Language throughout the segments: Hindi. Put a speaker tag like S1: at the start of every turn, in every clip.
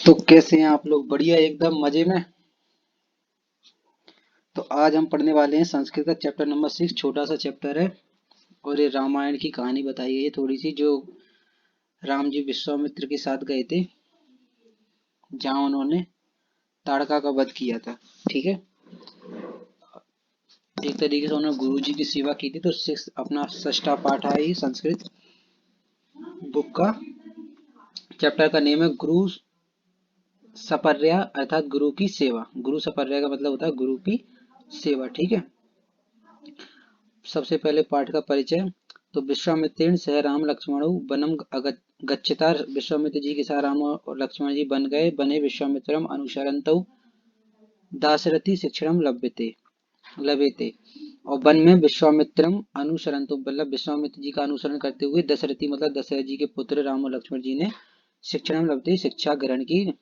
S1: तो कैसे हैं आप लोग? बढ़िया, एकदम मजे में। तो आज हम पढ़ने वाले हैं संस्कृत का चैप्टर नंबर 6। छोटा सा चैप्टर है और ये रामायण की कहानी बताई गई है थोड़ी सी, जो राम जी विश्वामित्र के साथ गए थे, जहाँ उन्होंने ताड़का का वध किया था। ठीक है। एक तरीके से उन्होंने गुरु जी की सेवा की थी। तो सिक्स अपना षष्ठा पाठ है ये संस्कृत बुक का। चैप्टर का नेम है गुरु सपर्या, अर्थात गुरु की सेवा। गुरु सपर्या का मतलब होता है गुरु की सेवा। ठीक है। सबसे पहले पाठ का परिचय। तो विश्वामित्रेण सह राम लक्ष्मणौ वनम गच्छता। विश्वामित्र जी के साथ राम और लक्ष्मण जी बन गए बने। विश्वामित्रम अनुसरन्तौ दाशरथि शिक्षणम लभेते। और वन में विश्वामित्रम अनुसरन्तौ मतलब विश्वामित्र जी का अनुसरण करते हुए दशरथी मतलब दशरथ जी के पुत्र राम और लक्ष्मण जी ने शिक्षणम लभते शिक्षा ग्रहण की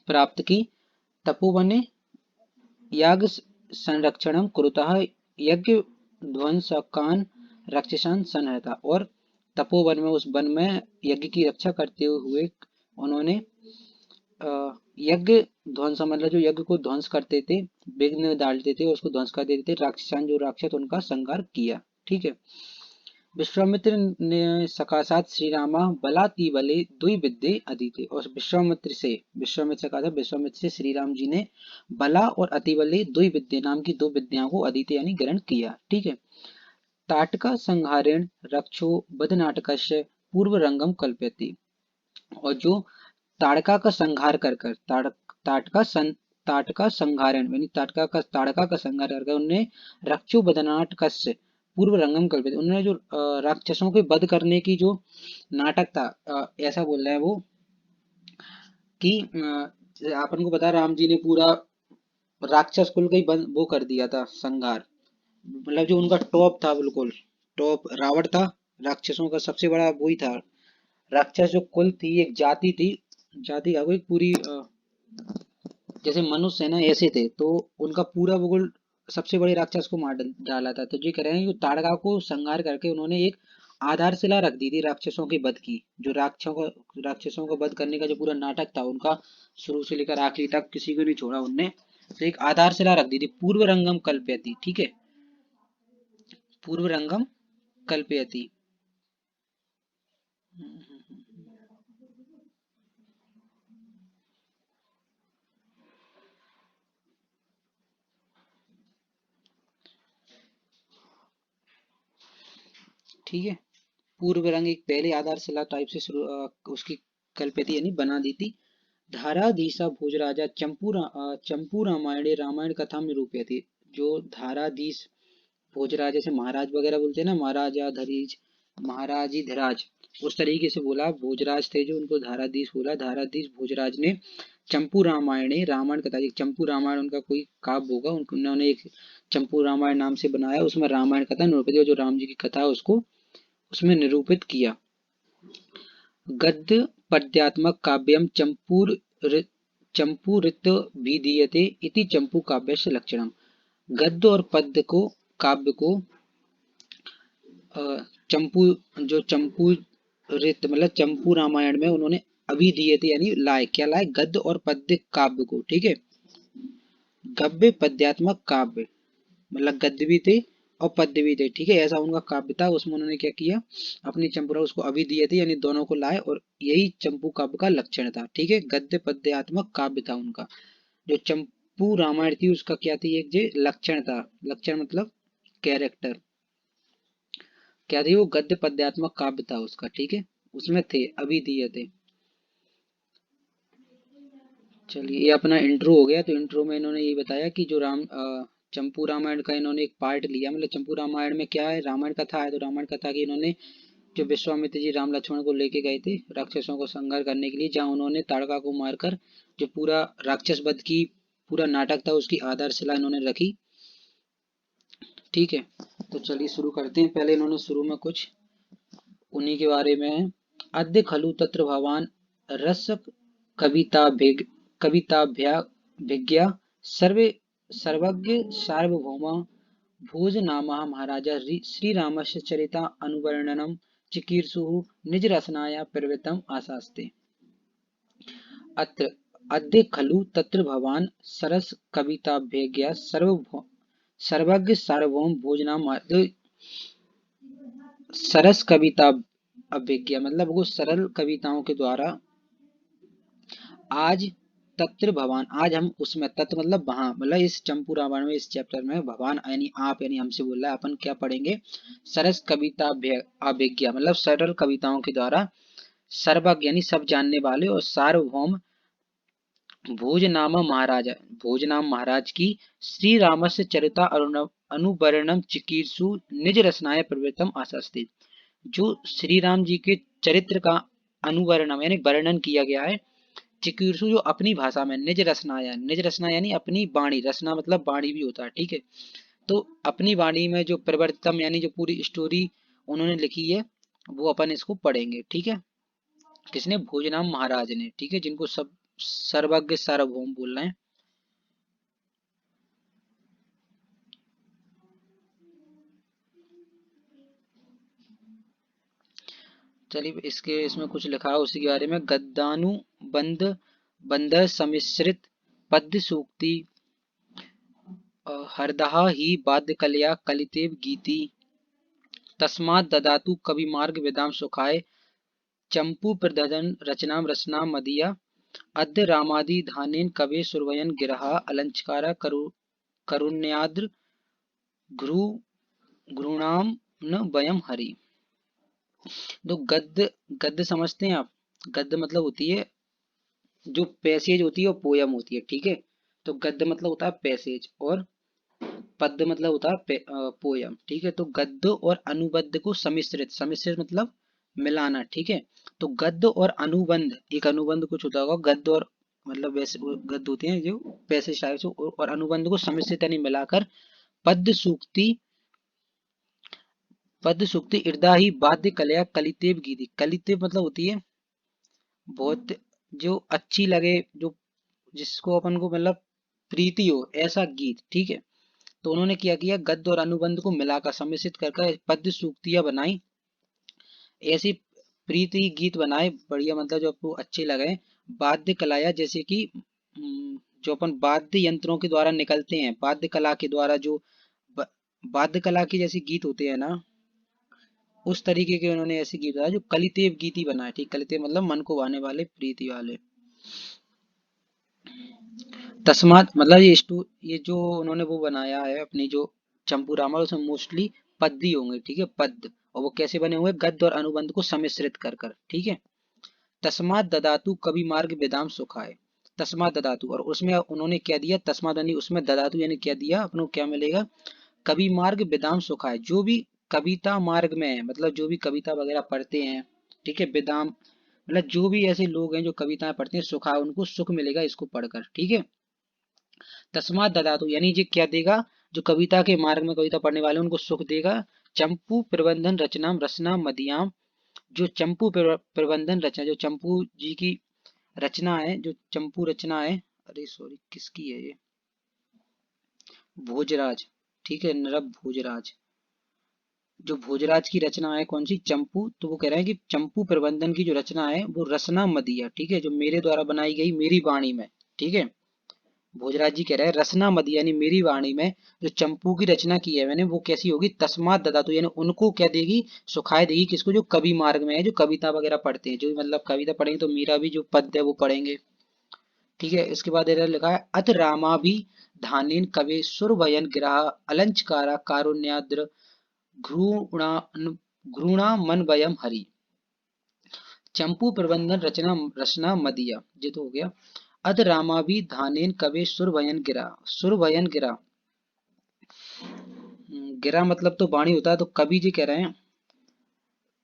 S1: प्राप्त की। तपोवने याग संरक्षणम कुरुतः यज्ञ ध्वंसकान राक्षसान संहता। और तपोवन में, उस वन में यज्ञ की रक्षा करते हुए उन्होंने यज्ञ ध्वंस मतलब जो यज्ञ को ध्वंस करते थे, विघ्न डालते थे, उसको ध्वंस कर देते थे, राक्षसान जो राक्षस उनका संहार किया। ठीक है। विश्वामित्र ने सकाशात श्री रामा बलाति बले द्विविद्ये अधीते। और विश्वामित्र से कहा था, विश्वामित्र से श्री राम जी ने बला और अतिबले द्विविद्ये नाम की दो विद्याओं को अधीते यानी ग्रहण किया। ठीक है। ताटका संहारेण रक्षो बध नाटकस्य पूर्व रंगम कल्पयति। और जो ताड़का का संहार कर कर ताटका सं ताटका संहारण यानी ताड़का का संहार कर उन्होंने रक्षु बदनाटकस्य पूर्व रंगम कल्पित। उन्होंने जो राक्षसों के वध करने की जो नाटक था, ऐसा बोल रहा है वो कि आपन को पता है, राम जी ने पूरा राक्षस कुल का ही वो कर दिया था संहार। मतलब जो उनका टॉप था, बिल्कुल टॉप रावण था। राक्षसों का सबसे बड़ा वही था। राक्षस जो कुल थी, एक जाति थी। जाति का कोई पूरी जैसे मनुष्य है ना, ऐसे थे। तो उनका पूरा बिल्कुल सबसे बड़े राक्षस को मार डाला था। तो ये कह रहे हैं कि ताड़का को संहार करके उन्होंने एक आधारशिला रख दी थी राक्षसों के वध की। जो राक्षसों का वध करने का जो पूरा नाटक था उनका, शुरू से लेकर आखिरी तक किसी को नहीं छोड़ा उनने। तो एक आधारशिला रख दी थी। पूर्व रंगम कल्पयति। ठीक है। पूर्व रंगम कल्पयति। ठीक है। पूर्व रंग एक पहले आधारशिला टाइप से शुरू उसकी कल्पयति यानी बना दी थी। धाराधीसा भोजराजा चंपू रामायणे रामायण कथा में निरूपयति। जो धाराधीश भोजराज, जैसे महाराज वगैरह बोलते हैं ना, महाराजा धरीज, महाराजी धीराज, उस तरीके से बोला। भोजराज थे जो, उनको धाराधीश बोला। धाराधीश भोजराज ने चंपू रामायणे रामायण कथा, एक चंपू रामायण उनका कोई काव्य होगा, उन्होंने एक चंपू रामायण नाम से बनाया। उसमें रामायण कथा निरूपित, जो राम जी की कथा है उसको उसमें निरूपित किया। गद्य पद्यात्मक काव्यम चंपूरितभिधीयते इति चंपू काव्यस्य लक्षणम। गद्य और पद्य को, काव्य को चंपू जो चंपू रित मतलब चंपू रामायण में उन्होंने अभिधीयते यानी लाए। क्या लाए? गद्य और पद्य काव्य को। ठीक है। गव्य पद्यात्मक काव्य मतलब गद्य भी थे और पद्य भी थे। ठीक है। ऐसा उनका काव्य था, उसमें उन्होंने क्या किया, अपनी चंपुरा उसको अभी दिए थे यानी दोनों को लाए, और यही चंपू काव्य का लक्षण था। ठीक है। गद्य पद्यात्मक काव्य था उनका। जो चंपू रामायण थी उसका क्या थी, एक जो लक्षण था। लक्षण मतलब कैरेक्टर क्या थी, वो गद्य पद्यात्मक काव्य था उसका। ठीक है। उसमें थे, अभी दिए थे। चलिए, ये अपना इंट्रो हो गया। तो इंट्रो में इन्होंने ये बताया कि जो चंपू रामायण का इन्होंने एक पार्ट लिया। मतलब चंपू रामायण में क्या है, रामायण कथा है, तो रामायण कथा की इन्होंने जो विश्वामित्र जी राम लक्ष्मण को लेके गए थे राक्षसों को संहार करने के लिए, जहाँ उन्होंने ताड़का को मारकर जो पूरा राक्षस वध की पूरा नाटक था उसकी आधारशिला इन्होंने रखी। ठीक है। तो चलिए शुरू करते हैं। पहले इन्होंने शुरू में कुछ उन्हीं के बारे में है। अद्य खलु तत्र भवान रस कविताभ्या सर्वे सर्वज्ञ सार्वभौमा भोजनामः महाराजा श्रीरामस्य चरिता अनुवर्णनम चिकीर्षुः निज रसनाया प्रवृत्तम आसास्ते। अत्र अद्य खलु तत्र भवान सरस कविताभ्यज्ञ सर्वज्ञ सार्वभौम भोजनाम। सरस कविता अभिज्ञा मतलब वो सरल कविताओं के द्वारा आज तत्र भवान, आज हम उसमें, तत्र मतलब वहां, मतलब इस चंपू रामायण में, इस चैप्टर में भगवान यानी आप यानी हमसे बोल रहा है, अपन क्या पढ़ेंगे, सरस कविता अभिज्ञा मतलब सरल कविताओं के द्वारा सर्वज्ञ यानी सब जानने वाले और सार्वभौम भोजनामा महाराज, भोजनाम महाराज की श्री रामस्य चरिता अनुवर्णम चिकीर्षु निज रसनाय प्रवृत्तम आशास्ति। जो श्री राम जी के चरित्र का अनुवर्णम यानी वर्णन किया गया है, चिकीर्षु जो अपनी भाषा में, निज रसनाया, निज रसना यानी अपनी वाणी, रसना मतलब वाणी भी होता है, ठीक है। तो अपनी वाणी में जो प्रवर्तम यानी जो पूरी स्टोरी उन्होंने लिखी है वो अपन इसको पढ़ेंगे, ठीक है। किसने? भोजनाम महाराज ने, ठीक है, जिनको सब सर्वज्ञ सार्वभौम बोल रहे हैं। चलिए इसके, इसमें कुछ लिखा है उसी के बारे में। गद्दानुबंध बंदर सम्मिश्रित पद्य सूक्ति हरदहा ही बाध्य कलया कलितेव गीति तस्मात् ददातु कवि मार्ग वेदाम सुखाय चंपू प्रदधन रचनाम रसनाम मदिया अद्य रामादि धानेन कवे सुरवयन गिरहा अलंकारा करुण्याद्र घ्रू घृणाम न वयम हरि। तो गद्य, गद्य समझते हैं आप? गद्य मतलब होती है जो पैसेज होती है, वो पोयम होती है, ठीक है। तो गद्य मतलब होता है पैसेज और पद्य मतलब होता है पोयम, ठीक है। तो गद्य और अनुबद्ध को सम्मिश्रित, सम्मिश्रित मतलब मिलाना, ठीक है। तो गद्य और अनुबंध, एक अनुबंध कुछ होता होगा, गद्य और मतलब वैसे गद्य होते हैं जो पैसेज टाइप से, और अनुबंध को सम्मिश्रित यानी मिलाकर पद्य सूक्ति, पद्य सूक्ति इर्दा ही बाध्य कलया कलितेव गीति, कलितेव मतलब होती है बहुत जो अच्छी लगे, जो जिसको अपन को मतलब प्रीति हो, ऐसा गीत, ठीक है। तो उन्होंने क्या किया, गद्य और अनुबंध को मिलाकर सम्मिश्रित कर पद्य सूक्तियां बनाई, ऐसी प्रीति गीत बनाए बढ़िया, मतलब जो आपको अच्छे लगे। वाद्य कलाया जैसे कि जो अपन वाद्य यंत्रों के द्वारा निकलते हैं, वाद्य कला के द्वारा जो वाद्य कला के जैसे गीत होते हैं ना, उस तरीके के उन्होंने ऐसे गीत बनाए जो कलितेव गीति बनाए, ठीक। कलितेव मतलब मन को भाने वाले, प्रीति वाले। तस्मात मतलब ये जो उन्होंने वो बनाया है अपनी जो चंपू रामायण, उसमें मोस्टली पद्य होंगे, ठीक है, पद्य। और वो कैसे बने हुए? गद्य और अनुबंध को सम्मिश्रित कर कर, ठीक है। तस्मात ददातु कवि मार्ग वेदाम सुखाए, तस्मात ददातु, और उसमें उन्होंने क्या दिया, तस्मात यानी उसमें, ददातु यानी क्या दिया, अपनों क्या मिलेगा, कवि मार्ग वेदाम सुखाए, जो भी कविता मार्ग में है, मतलब जो भी कविता वगैरह पढ़ते हैं, ठीक है, वेदाम मतलब जो भी ऐसे लोग हैं जो कविताएं पढ़ते हैं, सुखा, उनको सुख मिलेगा इसको पढ़कर, ठीक है। तस्मात ददातु यानी ये क्या देगा, जो कविता के मार्ग में कविता पढ़ने वाले उनको सुख देगा। चंपू प्रबंधन रचनाम रसना मदियाम, जो चंपू प्रबंधन रचना, जो चंपू जी की रचना है, जो चंपू रचना है, अरे सॉरी किसकी है ये, भोजराज, ठीक है, नरब भोजराज, जो भोजराज की रचना है कौन सी, चंपू। तो वो कह रहे हैं कि चंपू प्रबंधन की जो रचना है वो रसना मदिया, ठीक है, जो मेरे द्वारा बनाई गई मेरी वाणी में, ठीक है। भोजराज जी कह रहे हैं रसना मदी यानी मेरी वाणी में जो चंपू की रचना की है मैंने, वो कैसी होगी, तस्मात ददातु यानी उनको क्या देगी, सुखाए देगी, किसको, जो कवि मार्ग में है, जो कविता वगैरह पढ़ते हैं, जो मतलब कविता पढ़ेंगे तो मीरा भी जो पद्य है वो पढ़ेंगे, ठीक है। इसके बाद इधर लिखा है अथ रामा भी धानेन कवे सुरभयन गिरा अलंचकारा कारुण्याद्र घृणा घृणा मन वयम हरि चंपू प्रबंधन रचना रचना मदिया, ये तो हो गया। अध रामा भी धानेन कवे सुरभयन गिरा, सुरभयन गिरा, गिरा मतलब तो वाणी होता है, तो कवि जी कह रहे हैं,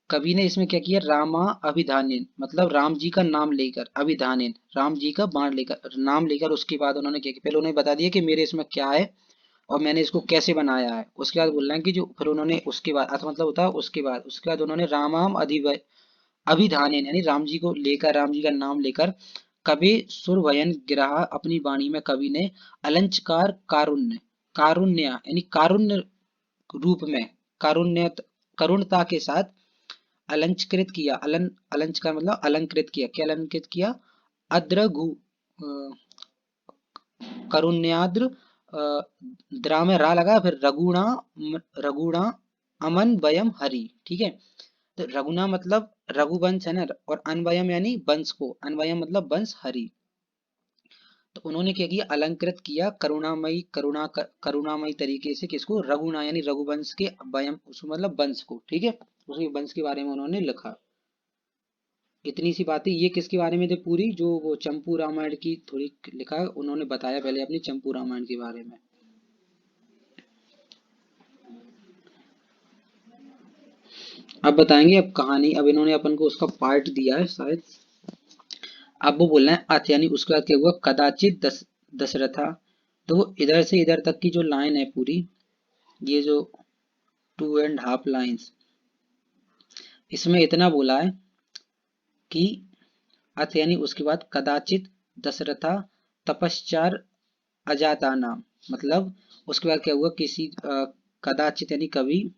S1: कवि ने इसमें क्या किया, रामा अभिधानेन मतलब राम जी का नाम लेकर, अभिधानेन राम जी का बाण लेकर, नाम लेकर, उसके बाद उन्होंने क्या किया, पहले उन्होंने बता दिया कि मेरे इसमें क्या है और मैंने इसको कैसे बनाया है। उसके बाद बोल रहे हैं कि जो फिर उन्होंने उसके बाद अर्थ मतलब होता है उसके बाद उन्होंने रामाम अभिधानेन यानी राम जी को लेकर, राम जी का नाम लेकर, कवि सुरभयन गिरा अपनी वाणी में कवि ने अलंकार कारुण्य, कारुण्य यानी कारुण्य रूप में, कारुण्य करुणता के साथ अलंकृत किया, अलंकार मतलब अलंकृत किया, क्या अलंकृत किया, अद्रघु करुण्याद्र द्रा में रा लगा, फिर रघुणा, रघुणा अमन वयम हरि। ठीक है, तो रघुना मतलब रघुवंश है ना, और अनवयम यानी वंश को, अनवयम मतलब वंश हरि। तो उन्होंने क्या किया, अलंकृत किया करुणामयी, करुणामयी तरीके से किसको, रघुना यानी रघुवंश के वयम, उसको मतलब वंश को। ठीक है, उसके वंश के बारे में उन्होंने लिखा। इतनी सी बातें ये किसके बारे में थे पूरी, जो वो चंपू रामायण की थोड़ी लिखा है, उन्होंने बताया पहले अपनी चंपू रामायण के बारे में। अब बताएंगे अब कहानी, अब इन्होंने अपन को उसका पार्ट दिया है शायद। अब वो बोल रहे हैं अथ, यानी उसके बाद क्या हुआ, कदाचित दशरथा। तो वो इधर से इधर तक की जो लाइन है पूरी, ये जो 2.5 लाइन्स, इसमें इतना बोला है कि अथ यानी उसके बाद कदाचित दशरथा तपश्चार अजाता नाम, मतलब उसके बाद क्या हुआ, किसी कदाचित यानी कभी,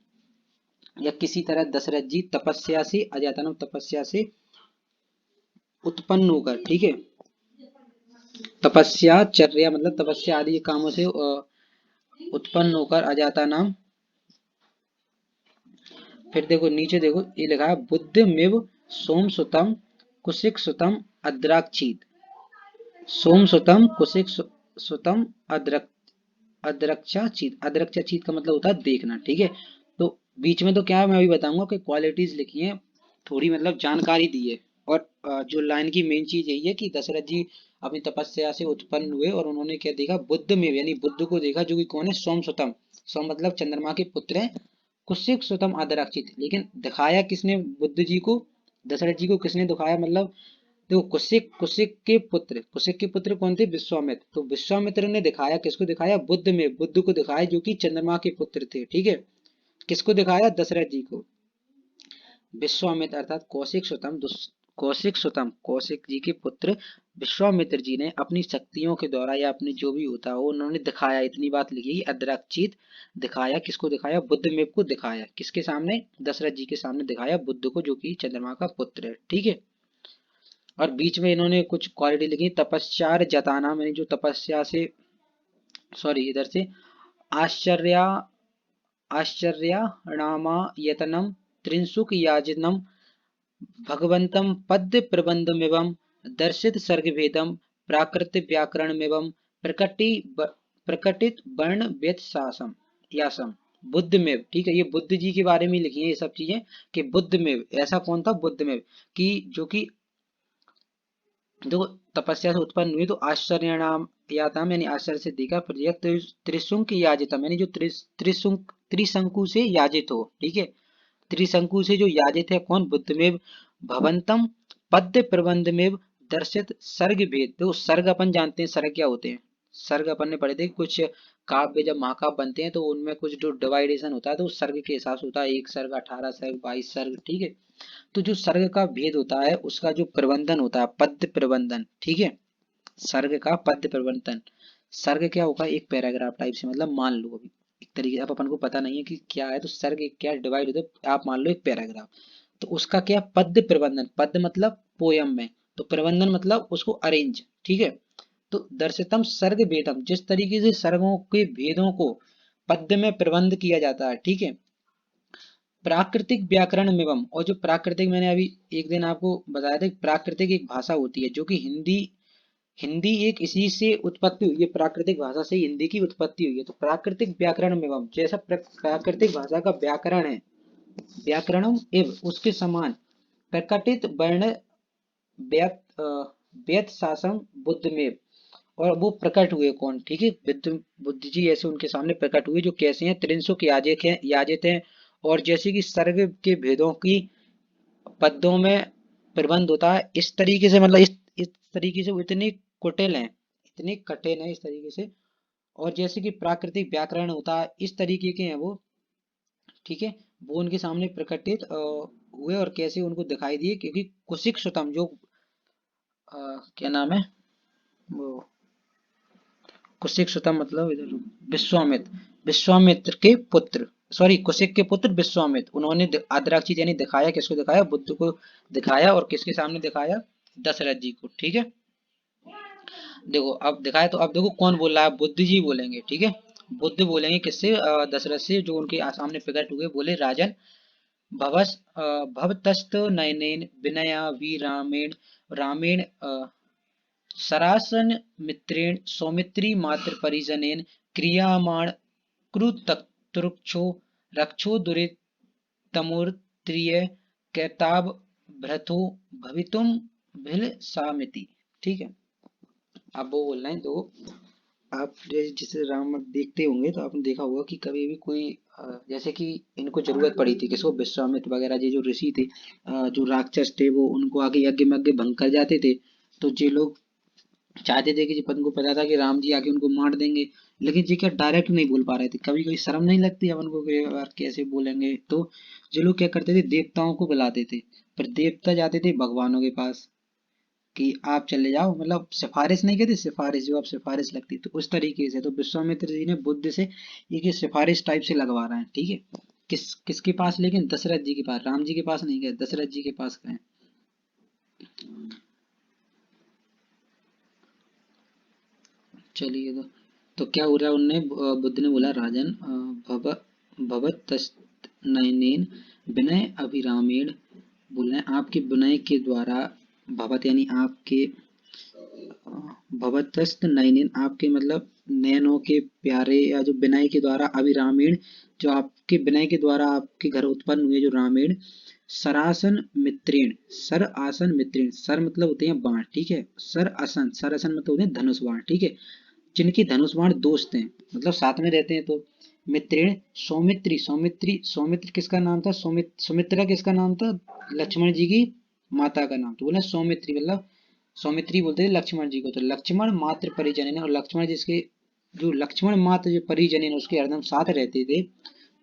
S1: या किसी तरह दशरथ जी तपस्या से, अजाता नाम तपस्या से उत्पन्न होकर, ठीक है, तपस्या चर्या मतलब तपस्या आदि कामों से उत्पन्न होकर अजाता नाम। फिर देखो नीचे देखो ये लिखा है बुद्धिमिव सोम सुतम कुशिक सुतम अद्राक्षीत, सोम सुतम कुशिक सुतम अद्रक्षाचीत, अद्रक्षाचीत का मतलब होता है देखना। ठीक है, तो बीच में तो क्या है मैं अभी बताऊंगा कि क्वालिटीज लिखी है, थोड़ी मतलब जानकारी दी है। और जो लाइन की मेन चीज यही है कि दशरथ जी अपनी तपस्या से उत्पन्न हुए और उन्होंने क्या देखा, बुद्ध में यानी बुद्ध को देखा, जो कि कौन है, सोम सुतम, सोम मतलब चंद्रमा के पुत्र हैं, कुशिक सुतम अदरक्षित, लेकिन दिखाया किसने बुद्ध जी को, दशरथ जी को किसने दिखाया, मतलब देखो कुशिक, कुशिक के पुत्र कौन थे, विश्वामित्र, तो विश्वामित्र ने दिखाया, किसको दिखाया, बुद्ध में, बुद्ध को दिखाया जो कि चंद्रमा के पुत्र थे। ठीक है, किसको दिखाया, दशरथ जी को। विश्वामित्र अर्थात कौशिक सुतम, कौशिक सुतम, कौशिक जी के पुत्र विश्वामित्र जी ने अपनी शक्तियों के द्वारा या अपने जो भी होता है उन्होंने दिखाया, इतनी बात लिखी, अद्राक्षित दिखाया, किसको दिखाया, बुद्ध में को दिखाया, किसके सामने, दशरथ जी के सामने दिखाया बुद्ध को, जो कि चंद्रमा का पुत्र है। ठीक है, और बीच में इन्होंने कुछ क्वालिटी लिखी, तपस्या जताना, मैंने जो तपस्या से, सॉरी इधर से, आश्चर्य, आश्चर्याणामायतनम त्रिंशुक याजनम भगवन्तं पद्य प्रबंधमिवं दर्शित सर्ग भेदम प्राकृत व्याकरणमिवं प्रकटि प्रकटित वर्ण व्यत्यासम यासम बुद्ध में। ठीक है, ये बुद्ध जी के बारे में लिखी है ये सब चीजें, कि बुद्ध में ऐसा कौन था, बुद्ध में कि जो कि देखो तपस्या से उत्पन्न हुई, तो आश्चर्य नाम यातम यानी आश्चर्य से देखा, फिर त्रिशुंक याजितम यानी जो त्रिशुंक, त्रिशंकु से याजित हो। ठीक है, त्रिशंकु से जो याजित है कौन, बुद्धमेव भवंतम पद्य प्रबंध में दर्शित सर्ग भेद। तो सर्ग अपन जानते हैं सर्ग क्या होते हैं, सर्ग अपन ने पढ़े थे, कुछ काव्य जब महाकाव्य बनते हैं तो उनमें कुछ जो डिवाइडेशन होता है तो उस सर्ग के हिसाब से होता है, एक सर्ग 18 सर्ग 22 सर्ग। ठीक है, तो जो सर्ग का भेद होता है उसका जो प्रबंधन होता है पद्य प्रबंधन। ठीक है, सर्ग का पद्य प्रबंधन, सर्ग क्या होगा, एक पैराग्राफ टाइप से, मतलब मान लो अभी एक तरीके, अब अपन को पता नहीं है कि क्या है, तो सर्ग क्या डिवाइड होता है, आप मान लो एक पैराग्राफ, तो उसका क्या पद्य प्रबंधन, पद्य मतलब पोयम में, तो प्रबंधन मतलब उसको अरेंज। ठीक है, तो दर्शितम सर्ग भेदम, जिस तरीके से सर्गों के भेदों को पद्य में प्रबंध किया जाता है। ठीक है, प्राकृतिक व्याकरण एवं, और जो प्राकृतिक, मैंने अभी एक दिन आपको बताया था, प्राकृतिक एक भाषा होती है जो कि हिंदी, हिंदी एक इसी से उत्पत्ति हुई है, प्राकृतिक भाषा से हिंदी की उत्पत्ति हुई है। तो प्राकृतिक व्याकरण एवं, जैसा प्राकृतिक भाषा का व्याकरण है, व्याकरणम एव उसके समान प्रकटित वर्ण व्यत शासन बुद्ध में, और वो प्रकट हुए कौन, ठीक है, बुद्ध जी ऐसे उनके सामने प्रकट हुए, जो कैसे हैं, त्रिंसुक याजित हैं, याजित हैं, और जैसे कि सर्ग के भेदों की पद्यों में प्रबंध होता है, इस तरीके से, मतलब इस तरीके से वो इतने कुटिल हैं, इतने कठिन है इस तरीके से, और जैसे कि प्राकृतिक व्याकरण होता है इस तरीके के हैं वो। ठीक है, वो उनके सामने प्रकटित हुए और कैसे उनको दिखाई दिए, क्योंकि कुशिक सुतम जो क्या नाम है वो, कुशिक सुतम मतलब इधर विश्वामित्र, विश्वामित्र के पुत्र, सॉरी कुशिक के पुत्र विश्वामित्र, उन्होंने आद्राक्षित यानी दिखाया, किसको दिखाया, बुद्ध को दिखाया, और किसके सामने दिखाया, दशरथ जी को। ठीक है, देखो अब दिखाए तो अब देखो कौन बोल रहा है, बुद्ध जी बोलेंगे, ठीक है। बुद्ध बोलेंगे किससे, दशरथ से, जो उनके सामने प्रकट हुए, बोले राजन भवस भवतस्त नयनेन विनया वीरामेण रामेण सरासन मित्रेण सौमित्री मात्र परिजनेन क्रियामाण कृततृक्षो रक्षो दुरितमुर्त्रिय कैताब भ्रतो भवितुम भिल सामिति। ठीक है। अब वो बोल रहे हैं, तो आप जैसे राम देखते होंगे तो आपने देखा होगा कि कभी भी कोई जैसे कि इनको जरूरत पड़ी थी, किसको, विश्वामित्र वगैरह ये जो ऋषि थे, जो राक्षस थे, वो उनको आगे यज्ञ में आगे भंग कर जाते थे। तो ये लोग चाहते थे कि अपन को पता था कि राम जी आके उनको मार देंगे, लेकिन जी क्या डायरेक्ट नहीं बोल पा रहे थे। कभी कभी शर्म नहीं लगती अपन को कि यार कैसे बोलेंगे, तो ये लोग क्या करते थे, देवताओं को बुलाते थे। पर देवता जाते थे भगवानों के पास कि आप चले जाओ, मतलब सिफारिश नहीं कहते, सिफारिश, जो आप सिफारिश लगती, तो उस तरीके से तो विश्वामित्र जी ने बुद्ध से ये सिफारिश टाइप से लगवा रहे हैं, ठीक है। किसके पास, लेकिन दशरथ जी के पास, राम जी के पास नहीं गए, दशरथ जी के पास गए। चलिए, तो क्या हो रहा है, उनने बुद्ध ने बोला राजन भवतस्त नयनेन विनय अभिरामेण, बोल रहे हैं आपके विनय के द्वारा, भवत यानी आपके, भवतस्त नयनेन आपके मतलब नयनों के प्यारे, या जो विनय के द्वारा, अभिरामेण जो आपके विनय के द्वारा आपके घर उत्पन्न हुए जो रामेण, सरासन मित्रेण, सर आसन मित्रेण, सर मतलब होते हैं बाण, ठीक है, सर आसन मतलब होते हैं धनुष बाण, ठीक है, जिनके धनुष बाण दोस्त हैं, मतलब साथ में रहते हैं। तो मित्रेण सौमित्री, सौमित्र किसका नाम था, सुमित्रा किसका नाम था, लक्ष्मण जी की माता का नाम, तो बोला सौमित्री, मतलब सौमित्री बोलते थे लक्ष्मण जी को। तो लक्ष्मण मात्र परिजन, और लक्ष्मण जिसके, जो लक्ष्मण मात्र जो परिजन उसके हरदम साथ रहते थे,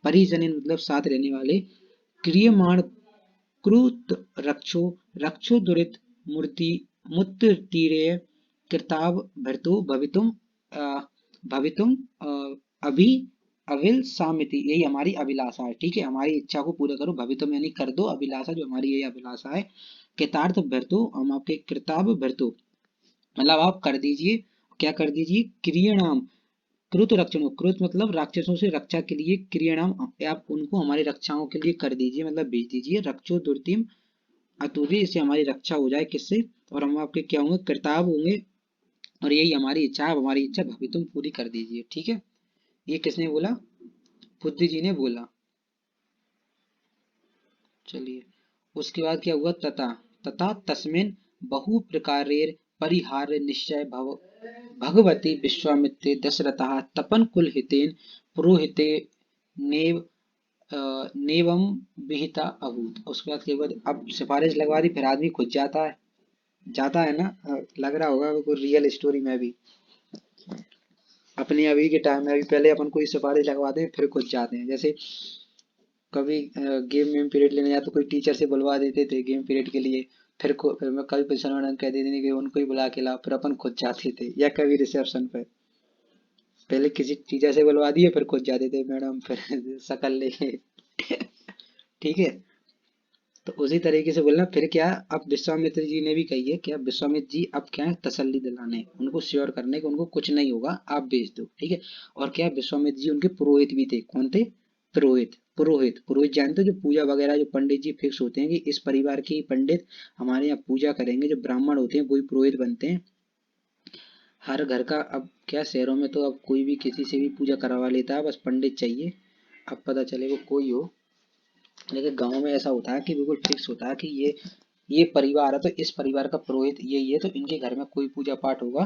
S1: परिजन मतलब साथ रहने वाले, क्रियमाण क्रुत रक्षो रक्षो दुरित मूर्ति मुत्त तीरे कृताव भर्तु भवितुम भवितुम अभि अविल सामिति, यही हमारी अभिलाषा है, ठीक है, हमारी इच्छा को पूरा करो, भवितुम यानी कर दो, अभिलाषा जो हमारी यही अभिलाषा है, कृतार्थ भर्तु, हम आपके कृताब भर्तु, मतलब आप कर दीजिए, क्या कर दीजिए, क्रियणाम कृत रक्षण, कृत मतलब राक्षसों से रक्षा के लिए, क्रियणाम आप उनको हमारी रक्षाओं के लिए कर दीजिए, मतलब भेज दीजिए, रक्षो दुर्तिम अतुरी, इससे हमारी रक्षा हो जाए, किससे, और हम आपके क्या होंगे, कृताब होंगे, और यही हमारी इच्छा है, हमारी इच्छा भवि तुम पूरी कर दीजिए, ठीक है। ये किसने बोला, बुद्ध जी ने बोला। चलिए, उसके बाद क्या हुआ, तथा तथा तस्मिन बहु प्रकारेर परिहार निश्चय भगवती विश्वामित्रे दशरथः तपन कुल हितेन पुरोहिते नेव नेवम विहिता अभूत। उसके बाद क्या हुआ, अब सिफारिश लगवा दी, फिर आदमी खुद जाता है ना, लग रहा होगा कोई रियल स्टोरी में भी, अपने अभी के टाइम में, अभी पहले अपन कोई सिफारिश लगवाते हैं फिर खुद जाते हैं, जैसे कभी गेम वेम पीरियड लेने जाते तो कोई टीचर से बुलवा देते थे गेम पीरियड के लिए, फिर मैं कभी प्रिंसिपल मैडम कह देते थे कि उनको ही बुला के लाओ, फिर अपन खुद जाते थे, या कभी रिसेप्शन पे पहले किसी टीचर से बुलवा दिए, फिर खुद जाते थे मैडम, फिर शकल लेके ठीक है। तो उसी तरीके से बोलना, फिर क्या, अब विश्वामित्र जी ने भी कही है कि अब विश्वामित्र जी अब क्या है, तसल्ली दिलाने, उनको श्योर करने को, उनको कुछ नहीं होगा, आप भेज दो, ठीक है। और क्या, विश्वामित्र जी उनके पुरोहित भी थे, कौन थे, पुरोहित, पुरोहित जानते हो, जो पूजा वगैरह, जो पंडित जी फिक्स होते हैं कि इस परिवार के ही पंडित हमारे यहाँ पूजा करेंगे, जो ब्राह्मण होते हैं वही पुरोहित बनते हैं हर घर का। अब क्या, शहरों में तो अब कोई भी किसी से भी पूजा करवा लेता है, बस पंडित चाहिए, अब पता चले वो कोई हो, लेकिन गांव में ऐसा होता है कि बिल्कुल फिक्स होता है कि ये परिवार है, तो इस परिवार का पुरोहित ये तो इनके घर में कोई पूजा पाठ होगा,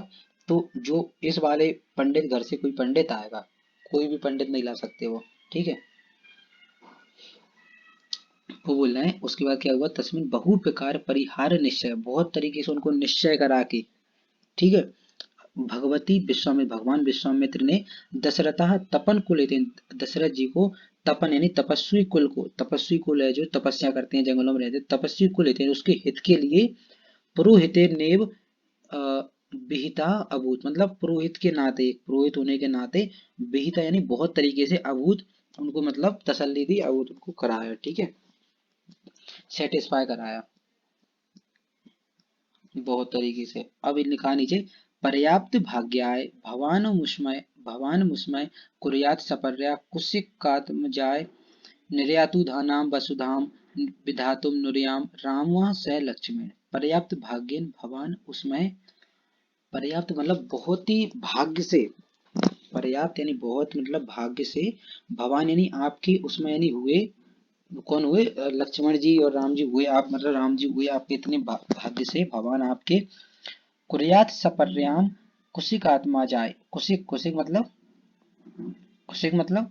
S1: तो जो इस वाले पंडित घर से कोई पंडित आएगा, कोई भी पंडित नहीं ला सकते वो, ठीक है। वो बोल रहे हैं, उसके बाद क्या हुआ, तस्मिन बहु प्रकार परिहार निश्चय, बहुत तरीके से उनको निश्चय करा के, ठीक है, भगवती विश्वामित्र, भगवान विश्वामित्र ने दशरथा तपन कुल लेते हैं, दशरथ जी को तपन यानी तपस्वी कुल को, तपस्वी कुल है जो तपस्या करते हैं, जंगलों में रहते हैं, तपस्वी कुल लेते हैं, उसके हित के लिए पुरोहिते नेव विहिता अभूत, मतलब पुरोहित के नाते, पुरोहित होने के नाते, विहिता यानी बहुत तरीके से, अभूत उनको मतलब तसल्ली दी, अभूत उनको कराया, ठीक है, सेटिस्फाई कराया बहुत तरीके से। अब लिखा नीचे, पर्याप्त भाग्याय भवान मुष्मय कुर्यात् सपर्या कुशिकात्मजाय निर्यातु धानाम वसुधाम विधातुम नुर्याम रामः स लक्ष्मण। पर्याप्त भाग्येन भवान उसमें, पर्याप्त मतलब बहुत ही भाग्य से, पर्याप्त यानी बहुत मतलब भाग्य से, भवान यानी आपकी, उसमें यानी हुए, कौन हुए, लक्ष्मण जी और राम जी हुए, आप मतलब राम जी हुए आपके इतने भाग्य से, भगवान आपके, कुर्यात सपर्याम कुशिक आत्मा जाए, कुशिक, कुशिक मतलब, कुशिक मतलब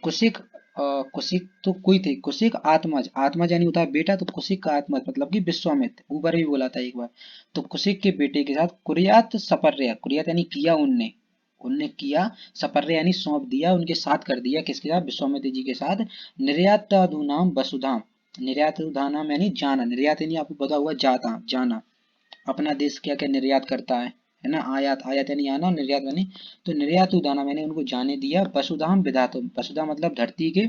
S1: कुशिक, कुशिक तो कोई थे, कुशिक आत्मज, आत्मज यानी होता है बेटा, तो कुशिक का आत्मज मतलब कि विश्वामित्र, ऊपर भी बोला था एक बार। तो कुशिक के बेटे के साथ कुर्यात सपर्या, कुर्यात यानी किया उनने, उनने किया, सपर्या यानी सौंप दिया, उनके साथ कर दिया, किसके साथ, विश्वामित्र जी के साथ, निर्याताधुनाम वसुधाम, निर्याताधुनाम यानी जाना, निर्यात यानी आपको पता हुआ जाता, जाना, अपना देश क्या क्या निर्यात करता है ना, आयात, आयात यानी आना, निर्यात यानी, तो निर्यात उदाना मैंने उनको जाने दिया, वसुधाम विधातुम, वसुधा मतलब धरती के,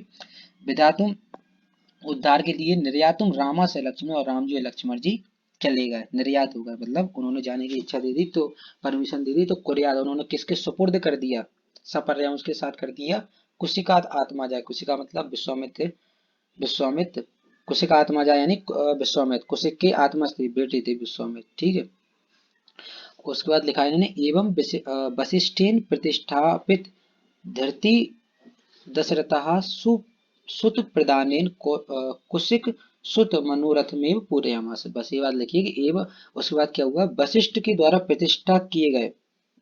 S1: विधातुम उद्धार के लिए, निर्यातुम रामा से लक्ष्मण, और राम जी लक्ष्मण जी चले गए, निर्यात हो गए, मतलब उन्होंने जाने की इच्छा दे दी, तो परमिशन दे दी, तो कुर्यात उन्होंने किसके सुपुर्द कर दिया, सपर्या उसके साथ कर दिया, कुशिकात आत्मा जाए, कुशिका मतलब विश्वामित्र, विश्वामित्र, कुशिक आत्मा जाए यानी विश्वामित्र, कुशिक की आत्मा थी, बेटी थी विश्वामित्र, ठीक है। उसके बाद लिखा है इन्होंने, एवं वशिष्ठेन प्रतिष्ठापित धरती दशरथः सुत प्रदानेन कुशिक सुत मनोरथ में पूरयामास, बस ये बात लिखिए कि एवं, उसके बाद क्या हुआ, वशिष्ठ के द्वारा प्रतिष्ठा किए गए,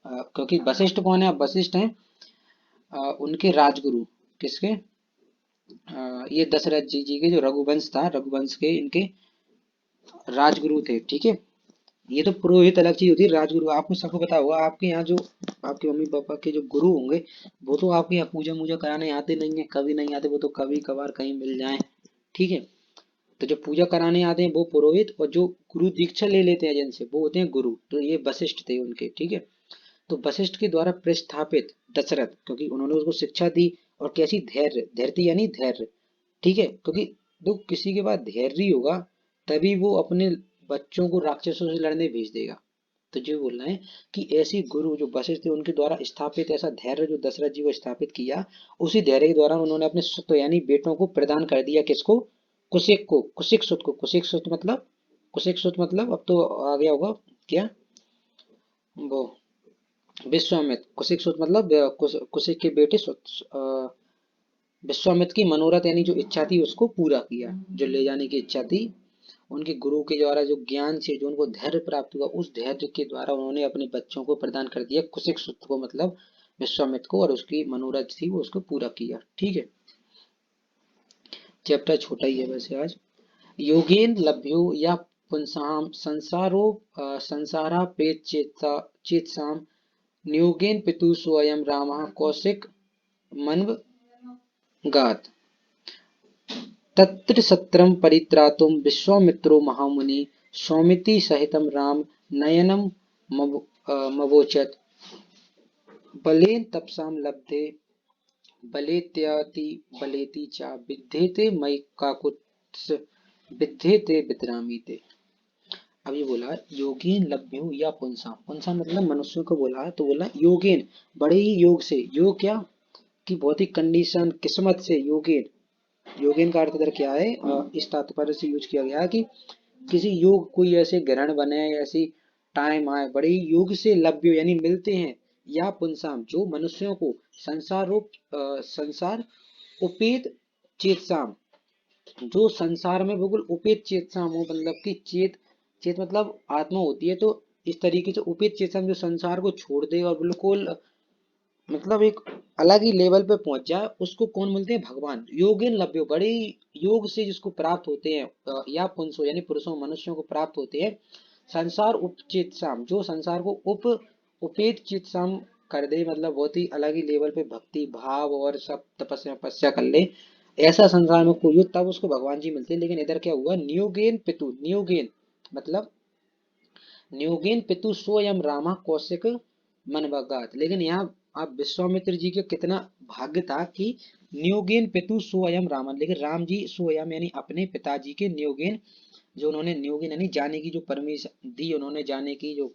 S1: क्योंकि वशिष्ठ कौन है, वशिष्ठ हैं उनके राजगुरु, किसके, ये दशरथ जी के जो रघुवंश था, रघुवंश के इनके राजगुरु थे, ठीक है। ये तो पुरोहित अलग चीज होती है, राजगुरु आपको सबको पता होगा, आपके यहाँ जो आपके मम्मी पापा के जो गुरु होंगे, वो तो आपके यहाँ पूजा मूजा कराने आते नहीं है, कभी नहीं आते, वो तो कभी कभार कहीं मिल जाए, ठीक है। तो जो पूजा कराने आते हैं वो पुरोहित, और जो गुरु दीक्षा ले लेते हैं जिनसे, वो होते हैं गुरु, तो ये वशिष्ठ थे उनके, ठीक है। तो वशिष्ठ के द्वारा प्रस्थापित दशरथ, क्योंकि उन्होंने उसको शिक्षा दी, और कैसी, धैर्य, धैर्य यानी धैर्य, ठीक है, क्योंकि तो किसी के पास धैर्य होगा तभी वो अपने बच्चों को राक्षसों से लड़ने भेज देगा। तो जो बोल रहे हैं कि ऐसी गुरु जो वशिष्ठ थे उनके द्वारा स्थापित ऐसा धैर्य जो दशरथ जी को स्थापित किया, उसी धैर्य के द्वारा उन्होंने अपने सुत यानी बेटों को प्रदान कर दिया, किसको, कुशिक को, कुशिक सुत को, कुशिक सुत मतलब, कुशिक सुत मतलब अब तो आ गया होगा क्या, वो विश्वामित्र, कुशिक सुत मतलब कुशिक के बेटे विश्वामित्र की मनोरथ यानी जो इच्छा थी उसको पूरा किया, जो ले जाने की इच्छा थी, उनके गुरु के द्वारा जो ज्ञान से जो उनको धैर्य प्राप्त हुआ, उस धैर्य के द्वारा उन्होंने अपने बच्चों को प्रदान कर दिया, कुशिक सुत को मतलब विश्वामित्र को, और उसकी मनोरथ थी वो उसको पूरा किया, ठीक है। चैप्टर छोटा ही है वैसे आज। योगेन लभ्यो या पुंसाम संसारो संसारापेत चेतसाम नियोगेन पितु स्वयं रामः कौशिक मनवगात् तत्र सत्रम परित्रातुं विश्वामित्रो महामुनि सौमिति सहितं राम नयनं मवोचत् बलेन तपसां लब्धे बलेत्यति बलेति च विद्येते मयि काकुत्स विद्येते विद्रामी ते। अब ये बोला योगेन लभ्यो या पुंसा, पुंसा मतलब मनुष्य को बोला, तो बोला योगेन, बड़े ही योग से, योग क्या कि बहुत ही कंडीशन किस्मत से, योगेन, योगेन का अर्थ इधर क्या है, इस तात्पर्य से यूज किया गया कि किसी योग, कोई ऐसे ग्रहण बने, ऐसी टाइम आए, बड़े ही योग से लभ्य यानी मिलते हैं, या पुंसाम जो मनुष्यों को, संसार रूप संसार उपेत चेतसाम, जो संसार में बिल्कुल उपेत चेतसाम हो, मतलब कि चेत, चेत मतलब आत्मा होती है, तो इस तरीके से उपेत चेतसाम जो संसार को छोड़ दे और बिल्कुल मतलब एक अलग ही लेवल पे पहुंच जाए, उसको कौन बोलते हैं, भगवान। योगेन लभ्यो, बड़े योग से जिसको प्राप्त होते हैं, या पुंसो यानी पुरुषों मनुष्यों को प्राप्त होते हैं, संसार उपचित साम जो संसार को उपेत चित साम कर दे, मतलब बहुत ही अलग ही लेवल पे भक्ति भाव और सब तपस्या तपस्या कर ले, ऐसा संसार में कोई हो तब उसको भगवान जी मिलते हैं। लेकिन इधर क्या हुआ, नियोगेन पितु, नियोगेन मतलब न्योगेन पितु स्वयं रामा कौशिक मनवगात, लेकिन यहाँ आप विश्वामित्र जी के कितना भाग्य था कि न्योगेन पितु स्वयं रामन, लेकिन राम जी स्वयं यानी अपने पिताजी के न्योगेन, जो उन्होंने न्योगेन यानी जाने की जो परमिशन दी, उन्होंने जाने की जो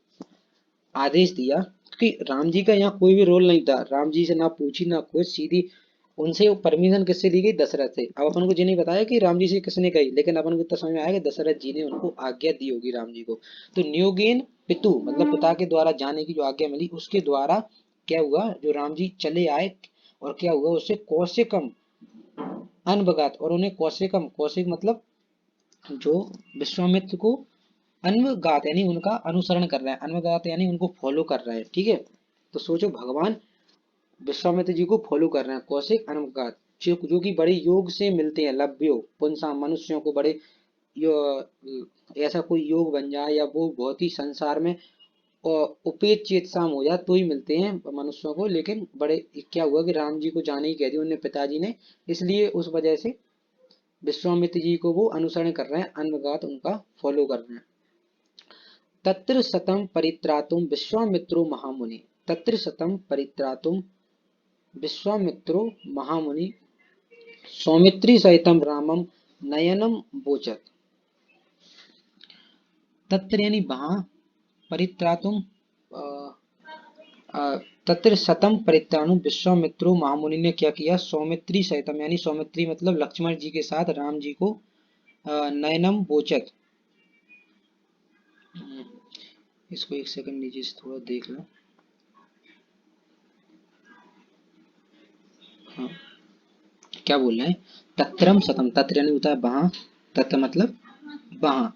S1: आदेश दिया कि राम जी का यहाँ कोई भी रोल नहीं था, राम जी से ना पूछी ना कुछ, सीधी उनसे वो परमिशन किससे ली गई, दशरथ से। अब अपन को ये नहीं बताया कि राम जी से किसने कही, लेकिन अपन को इतना समझ में आया कि दशरथ जी ने उनको आज्ञा दी होगी राम जी को। तो न्योगेन पितु मतलब पिता के द्वारा जाने की जो आज्ञा मिली, उसके द्वारा क्या हुआ, जो राम जी चले आए, और क्या हुआ उससे कौशिकम अनबगात, और उन्हें कौशिकम, कौशिक मतलब जो विश्वामित्र को अन्वगात यानी उनका अनुसरण कर रहा है, अन्वगात यानी उनको फॉलो कर रहा है, ठीक है। तो सोचो भगवान विश्वामित्र जी को फॉलो कर रहे हैं, कौशिक अनुगात, जो कि बड़े योग से मिलते हैं, लभ्यो पुंसा मनुष्यों को बड़े ऐसा कोई योग बन जाए या वो बहुत ही संसार में उपेत चेतसाम हो जाए तो ही मिलते हैं मनुष्यों को, लेकिन बड़े क्या हुआ कि राम जी को जाने ही कह दिया उन्हें पिताजी ने, इसलिए उस वजह से विश्वामित्र जी को वो अनुसरण कर रहे हैं, अन्वगात उनका फॉलो कर रहे हैं। तत्र शतम परित्रातुम विश्वामित्रो महामुनि, तत्र शतम परित्रातुम विश्वामित्रो महामुनि सौमित्री सहितम रामम नयनम बोचत। तत्र यानी वहां, परित्रातुम तत्र शतम परित्राणु विश्वामित्रो महामुनि ने क्या किया, सौमित्री सहितम यानी सौमित्री मतलब लक्ष्मण जी के साथ राम जी को नयनम बोचत। इसको एक सेकंड नीचे से थोड़ा देख लो। हाँ, क्या बोल रहे हैं, तत्रम शतम, तत्र यानी होता है वहां, तत्र मतलब वहां,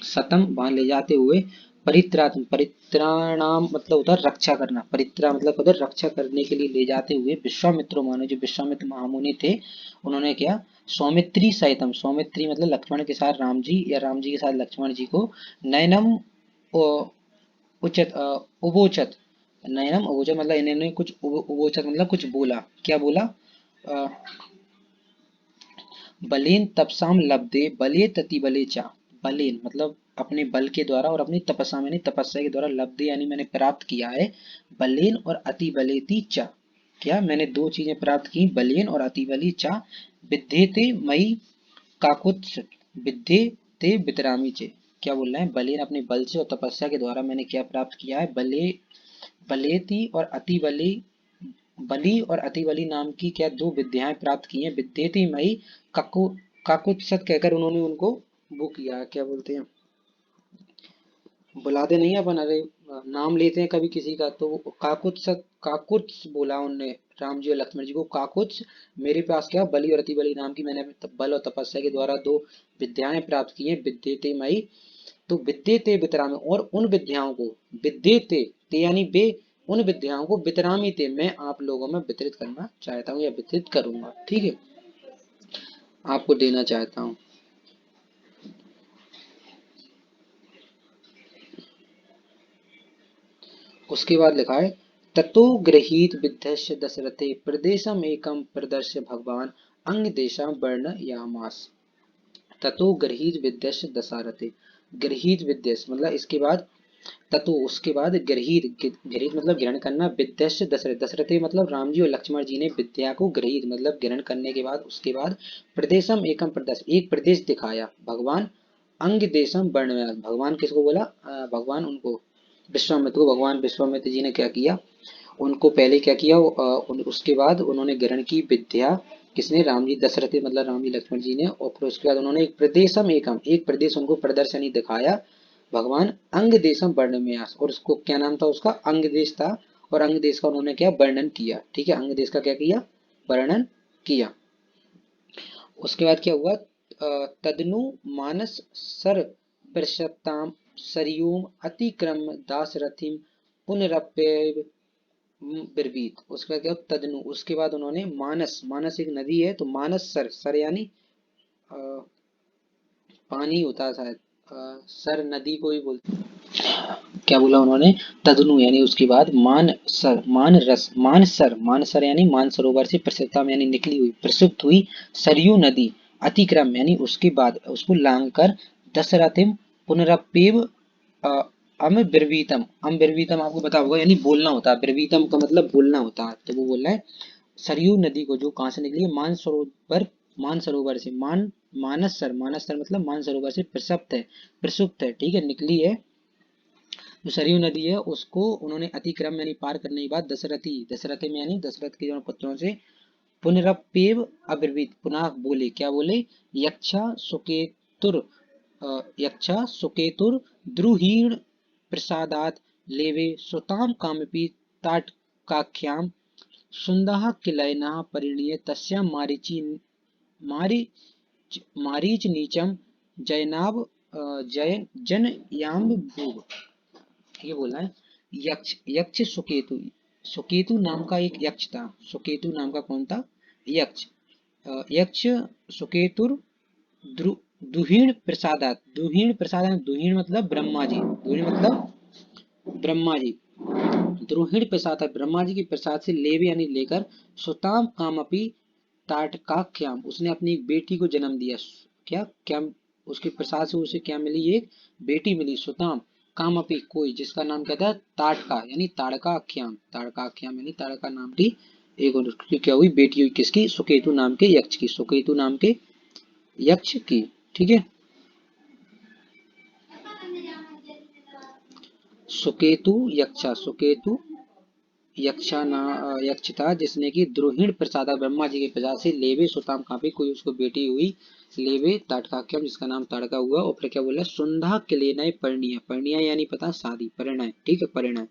S1: शतम वहां ले जाते हुए, परित्राण परित्राणाम मतलब उधर रक्षा करना, परित्रा मतलब उधर रक्षा करने के लिए ले जाते हुए विश्वामित्रो मानो जो विश्वामित्र महामुनि थे, उन्होंने क्या, सौमित्री सहितम, सौमित्री मतलब लक्ष्मण के साथ राम जी या राम जी के साथ लक्ष्मण जी को, नयनम उचित उबोचत, नयनम उबोचत मतलब इन्होंने कुछ उबोचत मतलब कुछ बोला, क्या बोला, अ, बलेन तपसाम लब्धे बले तति बले चा, बलेन मतलब अपने बल के द्वारा और अपनी तपस्या यानी तपस्या के द्वारा, लब्धे यानी मैंने प्राप्त किया है, बलेन और अति बलेति चा, क्या मैंने दो चीजें प्राप्त की, बलेन और अति बली चा, विद्येते मई काकुत्स, विद्ये ते वितरामी चे, क्या बोल रहे हैं, बलेन अपने बल से और तपस्या के द्वारा मैंने क्या प्राप्त किया है, बले बलेति और अति बली, बली और अति बली नाम की क्या दो विद्याएं प्राप्त की हैं, विद्येति मई काकु काकुत्सत कहकर उन्होंने उनको वो किया, क्या बोलते हैं, बुलाते नहीं है अपन, अरे नाम लेते हैं कभी किसी का, तो वो काकुत्सत काकुत्स बोला उनने राम जी और लक्ष्मण जी को, काकुत्स मेरे पास क्या बलि और अति बलि नाम की मैंने बल और तपस्या के द्वारा दो विद्याएं प्राप्त की हैं, विद्येते मई, तो विद्येते वितरामी और उन विद्याओं को, विद्येते ते यानी वे उन विद्याओं को, वितरामी ते मैं आप लोगों में वितरित करना चाहता हूँ या वितरित करूंगा, ठीक है, आपको देना चाहता हूँ। उसके बाद लिखा है, ततो गृहीत विद्यस्य दशरथे प्रदेशम एकम प्रदर्श्य भगवान अंग देशम वर्ण यामास। ततो गृहीत विद्यस्य दशरथे, गृहीत विद्यस मतलब इसके बाद, ततो उसके बाद गृहीत, गृहीत मतलब ग्रहण करना, विद्यस्य दशरथ, दशरथे मतलब राम जी और लक्ष्मण जी ने विद्या को गृहीत मतलब ग्रहण करने के बाद, उसके बाद प्रदेशम एकम प्रदेश एक प्रदेश दिखाया, भगवान अंग देशम वर्ण, भगवान किसको बोला, भगवान उनको विश्वामित्र को, भगवान विश्वामित्र जी ने क्या किया, उनको पहले क्या किया, उसके बाद उन्होंने ग्रहण की विद्या, किसने, राम जी, दशरथ मतलब राम जी लक्ष्मण जी ने, और फिर उसके बाद उन्होंने एक प्रदेशम एकम एक प्रदेश उनको प्रदर्शनी दिखाया, भगवान अंग देशम वर्ण में आस, और उसको क्या नाम था, उसका अंग देश था, और अंग देश का उन्होंने क्या वर्णन किया, ठीक है, अंग देश का क्या किया, वर्णन किया। उसके बाद क्या हुआ, तदनु मानस सर प्रशताम सरयूम अतिक्रम दासरथिम पुनरप्य ब्रवीत, उसके बाद क्या हुआ? तदनु उसके बाद उन्होंने मानस, मानस एक नदी है, तो मानस सर, सर यानी अ, पानी होता है शायद, सर नदी को ही बोलते, क्या बोला उन्होंने, तदनु यानी उसके बाद, मान सर मान रस मान सर, मान सर यानी मान सरोवर से प्रसुप्ताम यानी निकली हुई प्रसुप्त हुई सरयू नदी, अतिक्रम यानी उसके बाद उसको लांग कर, दशरथिम पुनरपेव अम ब्रवीतम, अम ब्रवीतम आपको पता होगा यानी बोलना होता है, ब्रवीतम का मतलब बोलना होता है, तो वो बोल रहा है सरयू नदी को जो कहाँ से निकली है, मानसरोवर, मानसरोवर से, मानस सर मतलब मानसरोवर से प्रसुप्त है, प्रसुप्त है, ठीक है, निकली है, जो सरयू नदी है उसको उन्होंने अतिक्रम यानी पार करने के बाद दशरथी में यानी दशरथ के दोनों पुत्रों से पुनरप्येव अब्रवीत पुनः बोले, क्या बोले, यक्षा सुकेतुर यक्षा सुकेतुर द्रुहीण प्रसादात लेवे सुताम कामपि ताटकाख्याम सुंदः किलयनः परिणीय तस्यां मारीच नीचम जयनाभ जय जनयाम भूव। ये बोला है यक्ष, यक्ष सुकेतु, सुकेतु नाम का एक यक्ष था, सुकेतु नाम का कौन था, यक्ष, यक्ष सुकेतुर दुहीण प्रसादात, दुहीण प्रसादात, दुहीण मतलब ब्रह्मा जी, दुहीण मतलब ब्रह्मा जी, द्रोहिण प्रसाद ब्रह्मा जी के प्रसाद से लेवे यानी लेकर सुताम कामपि ताटकाख्याम, उसने अपनी एक बेटी को जन्म दिया, क्या क्या उसके प्रसाद से उसे क्या मिली, एक बेटी मिली, सुताम कामपि कोई, जिसका नाम क्या था, ताटका यानी ताड़काख्याम, ताड़काख्याम यानी ताड़का नाम की एक और उसकी क्या हुई, बेटी हुई, किसकी, सुकेतु नाम के यक्ष की, सुकेतु नाम के यक्ष की। ठीक है, सुकेतु यक्षा, सुकेतु यक्ष था जिसने की द्रोहिण प्रसादा ब्रह्मा जी के प्रसाद से लेवे सुताम काफी कोई उसको बेटी हुई, लेवे ताटकाख्यम जिसका नाम ताड़का हुआ, और फिर क्या बोला, सुंधा किलेनय परिणय, परिणय यानी पता शादी, परिणय, ठीक है, परिणय,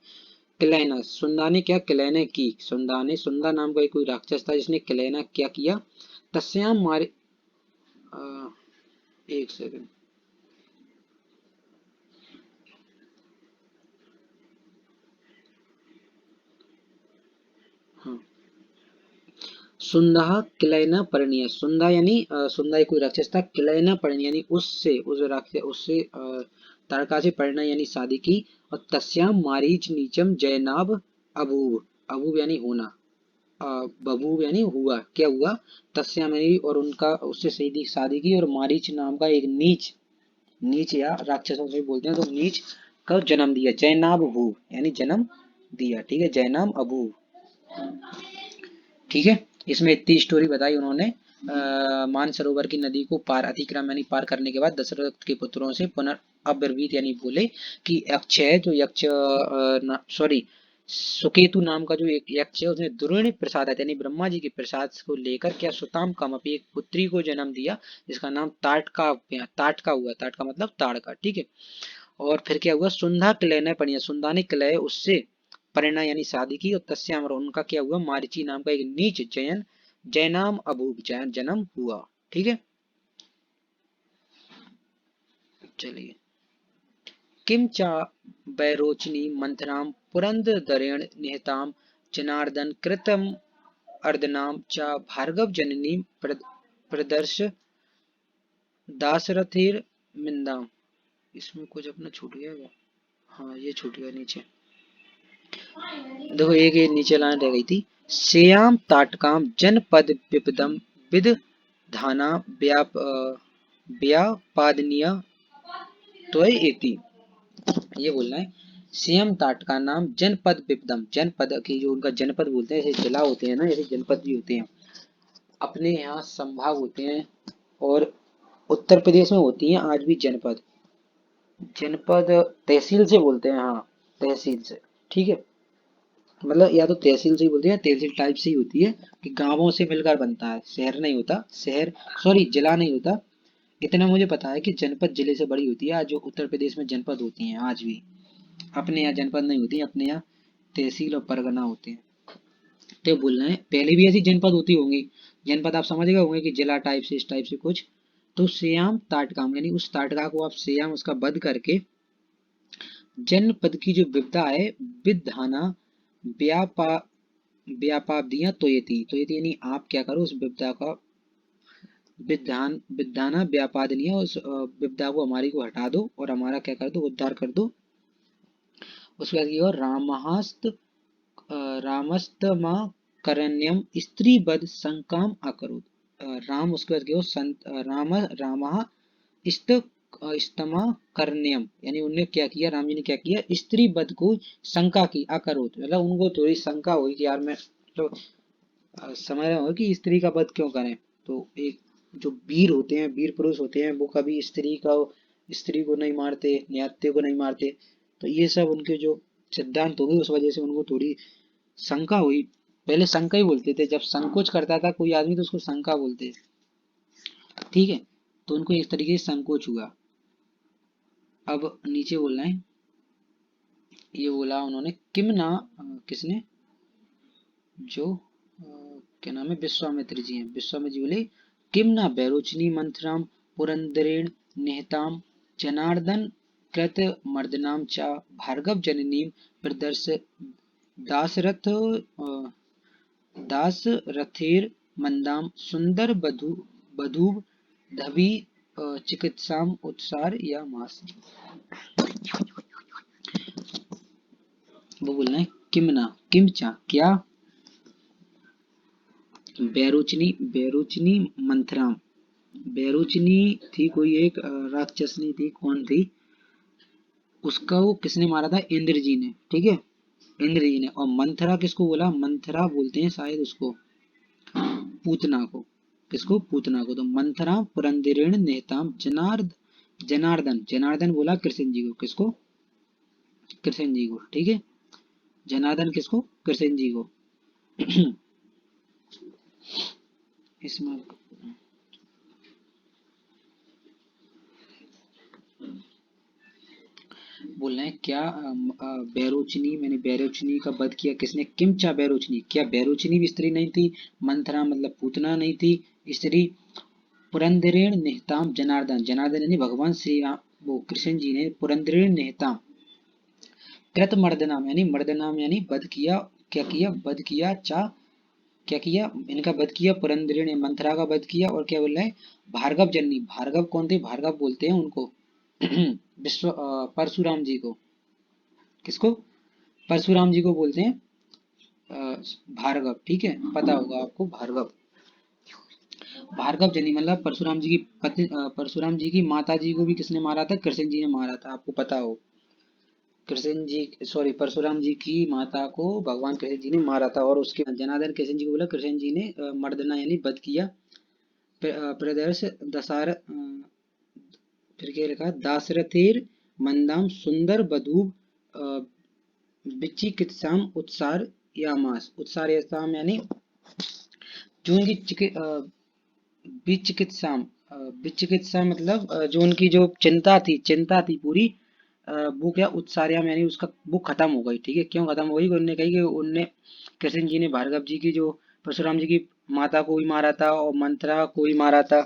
S1: किलैना, सुंदा ने क्या, किलैना की, सुंदा ने, सुंदा नाम का कोई राक्षस था जिसने किलैना क्या किया, तस्याम मारे, एक सेकंड, हाँ, सुंदा किलैना परिणय, सुंदा यानी सुंदा कोई राक्षस था, किलैना परिणय यानी उससे, उस राक्षस उससे तारका से परिणय यानी शादी की, और तस्याम मारीच नीचम जयनाभ अबूव, अबूव यानी होना, बबूव यानी हुआ, क्या हुआ, तस्याम यानी और उनका उससे सीधी शादी की, और मारीच नाम का एक नीच, नीच या राक्षसों से बोलते हैं तो नीच का जन्म दिया, जयनाभ भूव यानी जन्म दिया, ठीक है, जयनाम अबूव। ठीक है, इसमें इतनी स्टोरी बताई उन्होंने, मानसरोवर की नदी को पार अतिक्रम यानी पार करने के बाद दशरथ के पुत्रों से पुनर्ब्रवीत यानी बोले कि यक्ष है जो यक्ष, सॉरी, सुकेतु नाम का जो एक यक्ष है उसने द्रोणी प्रसाद यानी ब्रह्मा जी के प्रसाद को लेकर क्या सुताम कामपि एक पुत्री को जन्म दिया जिसका नाम ताटका, ताटका हुआ, ताटका मतलब ताड़का, ठीक है, और फिर क्या हुआ, सुंधा किलय ने पढ़िया, सुंधा ने किलय उससे परिणय यानी शादी की, और तस्याम और उनका क्या हुआ, मारीची नाम का एक नीच जयन जयनाम अभूप जैन जन्म हुआ। ठीक है, चलिए, किम चा बैरोचनी मंथराम पुरंदरेण निहताम जनार्दन कृतम अर्दनाम चा भार्गव जननी प्रदर्श दासरथिर मिंदाम, इसमें कुछ अपना छूट गया क्या, हाँ ये छूट गया नीचे, देखो एक ये नीचे लाइन रह गई थी, श्याम ताटकाम जनपद विपदम विद धाना व्यापादनिया त्वय इति, ये बोलना है, श्याम ताट का नाम जनपद विपदम, जनपद की जो उनका जनपद बोलते हैं, ऐसे जिला होते हैं ना, ऐसे जनपद भी होते हैं, अपने यहाँ संभाग होते हैं, और उत्तर प्रदेश में होती हैं आज भी जनपद, जनपद तहसील से बोलते हैं, हाँ तहसील से, ठीक है, मतलब या तो तहसील से ही बोलते हैं, तहसील टाइप से ही होती है कि गांवों से मिलकर बनता है, शहर नहीं होता, शहर सॉरी जिला नहीं होता, इतना मुझे पता है कि जनपद जिले से बड़ी होती है, आज जो उत्तर प्रदेश में जनपद होती हैं आज भी, अपने यहाँ जनपद नहीं होती, अपने यहाँ तहसील और परगना होते हैं, तो बोलना है पहले भी ऐसी जनपद होती होंगी, जनपद आप समझ गए होंगे कि जिला टाइप से, इस टाइप से कुछ, तो श्याम ताटकाम यानी उस ताटका को आप श्याम उसका वध करके जनपद की जो विपदा है विधाना व्यापा व्यापादियां तो ये यानी आप क्या करो उस विपदा का विधाना व्यापादनीय, उस विपदा को हमारी को हटा दो और हमारा क्या कर दो, उद्धार कर दो, उसके बाद और रामस्तमा करण्यम स्त्री बद संकाम अकरुत, राम उसके बाद क्या हो, संत राम इस्तमा करण्यम यानी उन्होंने क्या किया, राम जी ने क्या किया, स्त्री बद को शंका की, अकरुत मतलब उनको थोड़ी शंका हुई कि यार मैं तो समझ रहे हो कि स्त्री का वध क्यों करें, तो एक जो वीर होते हैं, वीर पुरुष होते हैं, वो कभी स्त्री को नहीं मारते, न्यायत्य को नहीं मारते, तो ये सब उनके जो सिद्धांत हो गए, उस वजह से उनको थोड़ी शंका हुई। पहले शंका ही बोलते थे, जब संकोच करता था कोई आदमी तो उसको शंका बोलते, ठीक है। तो उनको इस तरीके से संकोच हुआ। अब नीचे बोलना है, ये बोला उन्होंने किमना, किसने, जो क्या नाम है, विश्वामित्र जी हैं। विश्वामित्र जी बोले किमना बैरोचनी मंथराम पुरंदरेण निहताम जनार्दन कृत मर्दनाम चा भार्गव जननीम प्रदर्श दासरथ दासरथेर मंदाम सुंदर बधूव धवी चिकित्साम उत्सार या मास। वो बोलना है किमना, किमचा क्या, बैरोचनी, बैरोचनी मंथराम, बैरोचनी थी कोई एक राक्षसनी थी, कौन थी, उसका वो किसने मारा था, इंद्र जी ने, ठीक है, इंद्र जी ने। और मंथरा किसको बोला, मंथरा बोलते हैं शायद उसको, पूतना को, किसको, पूतना को। तो मंथरा पुरंदरेण नेताम जनार्दन, जनार्दन बोला कृष्ण जी को, किसको, कृष्ण जी को, ठीक है, जनार्दन किसको, कृष्ण जी को। इसमें बोल रहे हैं क्या, बैरोचनी, मैंने बैरोचनी का वध किया किसने, किमचा बैरोचनी, क्या बैरोचनी भी स्त्री नहीं थी, मंथरा मतलब पूतना नहीं थी स्त्री, पुरंदरेण निहताम जनार्दन, जनार्दन यानी भगवान श्री राम, वो कृष्ण जी ने पुरंदरेण निहताम कृत मर्दनाम यानी मर्दनाम यानी वध किया, क्या किया, वध किया, चा क्या किया, इनका वध किया, पुरंदरेण मंथरा का वध किया, और क्या बोल रहा है, भार्गव जननी, भार्गव कौन थे, भार्गव बोलते हैं उनको, विश्व परशुराम जी को, किसको, परशुराम जी को बोलते हैं भार्गव, ठीक है, पता होगा आपको भार्गव। भार्गव जनी मतलब परशुराम जी की पत्नी, परशुराम जी की माता जी को भी किसने मारा था, कृष्ण जी ने मारा था, आपको पता हो, कृष्ण जी, सॉरी, परशुराम जी की माता को भगवान कृष्ण जी ने मारा था, और उसके जनार्दन कृष्ण जी को बोला, कृष्ण जी ने मर्दना यानी वध किया, प्रदर्श दसार फिर क्या लिखा, दासरथेर मंदाम सुंदर बधूब विचिकित्साम उत्सार यामास, उत्सार याम यानी जो उनकी विचिकित्साम, विचिकित्सा मतलब जो उनकी जो चिंता थी पूरी, वो क्या, उत्सार्याम यानी उसका वो खत्म हो गई, ठीक है। क्यों खत्म हो गई, उन्होंने कही कि उनने, कृष्ण जी ने भार्गव जी की जो परशुराम जी की माता को भी मारा था, और मंत्रा को भी मारा था,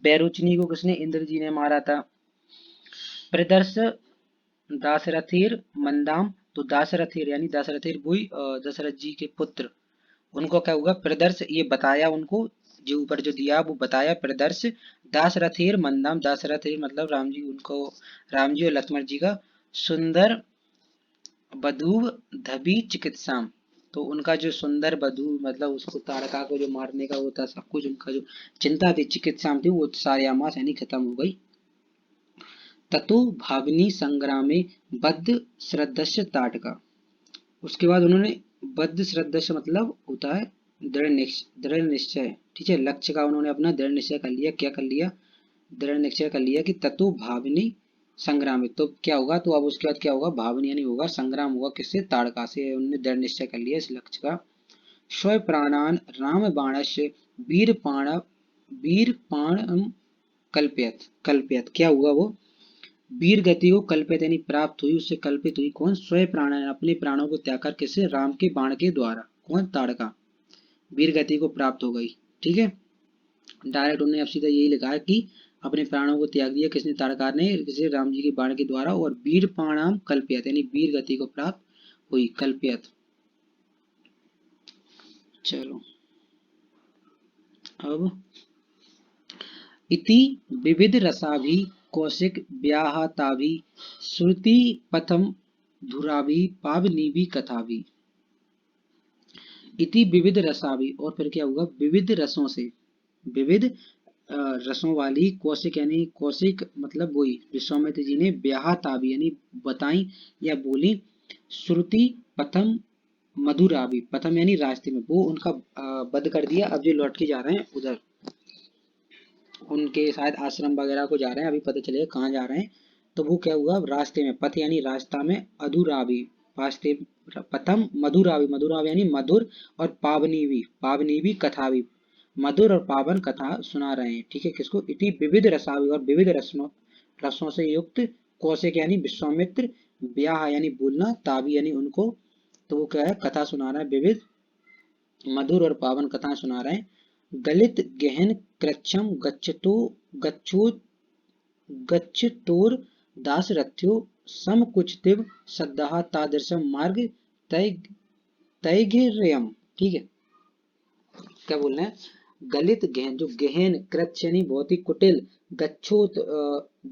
S1: बैरोचनी को किसने, इंद्र जी ने मारा था, प्रदर्श दासरथिर मंदाम, तो दासरथिर यानी दासरथिर वही दशरथ जी के पुत्र, उनको क्या हुआ, प्रदर्श ये बताया उनको, जो ऊपर जो दिया वो बताया, प्रदर्श दासरथिर मंदाम, दासरथिर मतलब राम जी, उनको राम जी और लक्ष्मण जी का सुंदर बधूव धबी चिकित्साम, तो उनका जो सुंदर बधू मतलब उसको ताड़का को जो मारने का होता, सब कुछ उनका जो चिंता थी, चिकित्साम थी, वो सार्यामास यानी खत्म हो गई। ततो भावनी संग्रामे बद्ध श्रद्धस्य ताटका, उसके बाद उन्होंने बद्ध श्रद्धस्य मतलब होता है दृढ़ निश्चय, ठीक है, लक्ष्य का उन्होंने अपना दृढ़ निश्चय कर लिया, क्या कर लिया, दृढ़ निश्चय कर लिया कि ततो भावनी संग्राम, तो क्या होगा, तो अब उसके बाद क्या होगा, भावनी यानी होगा, संग्राम होगा किससे, ताड़का से, उन्होंने दृढ़ निश्चय कर लिया इस लक्ष्य का। स्वय प्राणान राम बाणस्य वीर पाण कल्पयत, कल्पयत क्या हुआ, वो वीर गति को कल्पित यानी प्राप्त हुई, उससे कल्पित हुई, कौन, स्वयं प्राण, अपने प्राणों को त्याग कर, किससे, राम के बाण के द्वारा, कौन, ताड़का, वीर गति को प्राप्त हो गई, ठीक है। डायरेक्ट उन्होंने अब सीधा यही लिखा है कि अपने प्राणों को त्याग दिया, किसने, ताड़का ने, किसे, राम जी के बाण के द्वारा, और वीर प्राणाम कल्पियत यानी वीर गति को प्राप्त हुई, कल्पियत। चलो अब इति विविध रसाभि कौशिक व्याहताभि श्रुति पथम धुराभि पावनीभि कथाभि, इति विविध रसाभि, और फिर क्या होगा, विविध रसों से, विविध रसों वाली कौशिक यानी कौशिक मतलब वही विश्वामित्र जी ने व्याहताभि यानी बताई या बोली, श्रुति पथम मधुराभि, पथम यानी रास्ते में, वो उनका वध कर दिया, अब जो लौट के जा रहे हैं उधर उनके शायद आश्रम वगैरह को जा रहे हैं, अभी पता चलेगा कहाँ जा रहे हैं, तो वो क्या हुआ, रास्ते में, पथ यानी रास्ता में, अधूरावी, वास्ते, पथम मधुरावी, मधुरावी यानी मधुर, और पावनीवी, पावनीवी कथा भी, मधुर और पावन कथा सुना रहे हैं, ठीक है, किसको, इति विविध रसावी, और विविध रसों रसों से युक्त, कौशिक यानी विश्वामित्र, ब्याह यानी बोलना, तावी यानी उनको, तो वो क्या है, कथा सुना रहा है, विविध मधुर और पावन कथा सुना रहे हैं। गलित गहन कृच्छम गच्छतो गच्छो गच्छतोर दासरथ्यो समकुचितिव सद्दाह तादृशम मार्ग तय तैघिर्यम, ठीक है, क्या बोल रहे हैं, गलित गहन, जो गहन, कृच्छ यानी बहुत ही कुटिल, गच्छोत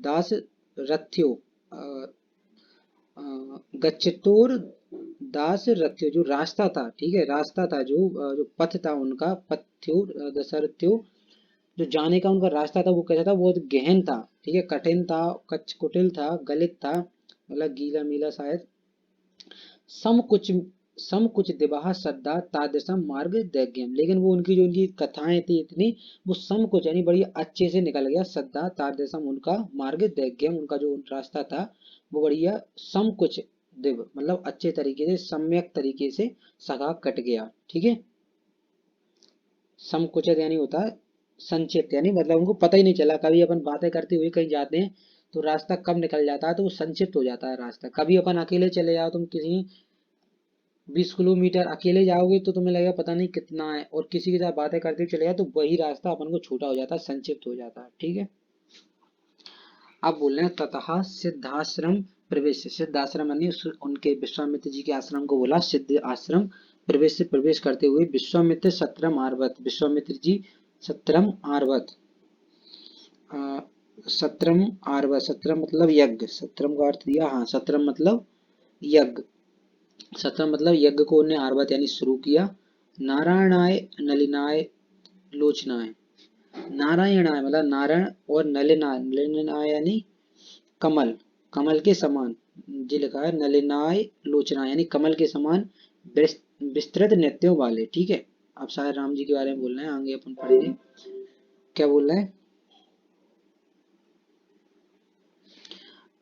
S1: दास रथ्यो, गच्छतोर दास रथ्यो, जो रास्ता था, ठीक है, रास्ता था, जो पथ था उनका, पथ्यो दशरथ्यो, जो जाने का उनका रास्ता था वो कैसा था, बहुत गहन था, ठीक है, कठिन था, कच्छ कुटिल था, गलित था, मतलब गीला मीला शायद, समकुच समकुच दिवाह श्रद्धा तादृशम मार्ग दैर्घ्यम, लेकिन वो उनकी जो उनकी कथाएं थी इतनी, वो समकुच यानी बड़ी अच्छे से निकल गया, श्रद्धा तादृशम उनका मार्ग दैर्घ्यम, उनका जो रास्ता था वो बढ़िया समकुच दिव, मतलब अच्छे तरीके से, सम्यक तरीके से सगा कट गया, ठीक है। समकुचित यानी होता है संक्षिप्त, यानी मतलब उनको पता ही नहीं चला, कभी अपन बातें करते हुए कहीं जाते हैं तो रास्ता कब निकल जाता है, तो वो संक्षिप्त हो जाता है रास्ता, कभी अपन अकेले चले जाओ, तुम किसी 20 किलोमीटर अकेले जाओगे तो तुम्हें लगेगा पता नहीं कितना है, और किसी के साथ बातें करते हुए चले जाओ तो वही रास्ता अपन को छोटा हो जाता है, संक्षिप्त हो जाता है, ठीक है। अब बोल रहे हैं ततः सिद्धाश्रम प्रवेश, सिद्धाश्रम यानी उनके विश्वामित्र जी के आश्रम को बोला सिद्ध आश्रम, प्रवेश से प्रवेश करते हुए विश्वामित्र सत्रम आर्वत, विश्वामित्र जी सत्रम आर्वत, सत्रम आर्वत, सत्रम मतलब यज्ञ, सत्रम का अर्थ दिया, हाँ, सत्रम मतलब यज्ञ, सत्रम मतलब यज्ञ को उन्हें आर्वत यानी शुरू किया। नारायणाय नलिनाय लोचनाय, नारायणाय मतलब नारायण, और नलिनाय, नलिनाय यानी कमल, कमल के समान, जी लिखा है, नलिनाय लोचना यानी कमल के समान विस्तृत नेत्रों वाले, ठीक है। अब शायद राम जी के बारे में बोल रहे हैं, आगे अपन पढ़ेंगे, क्या बोल रहे हैं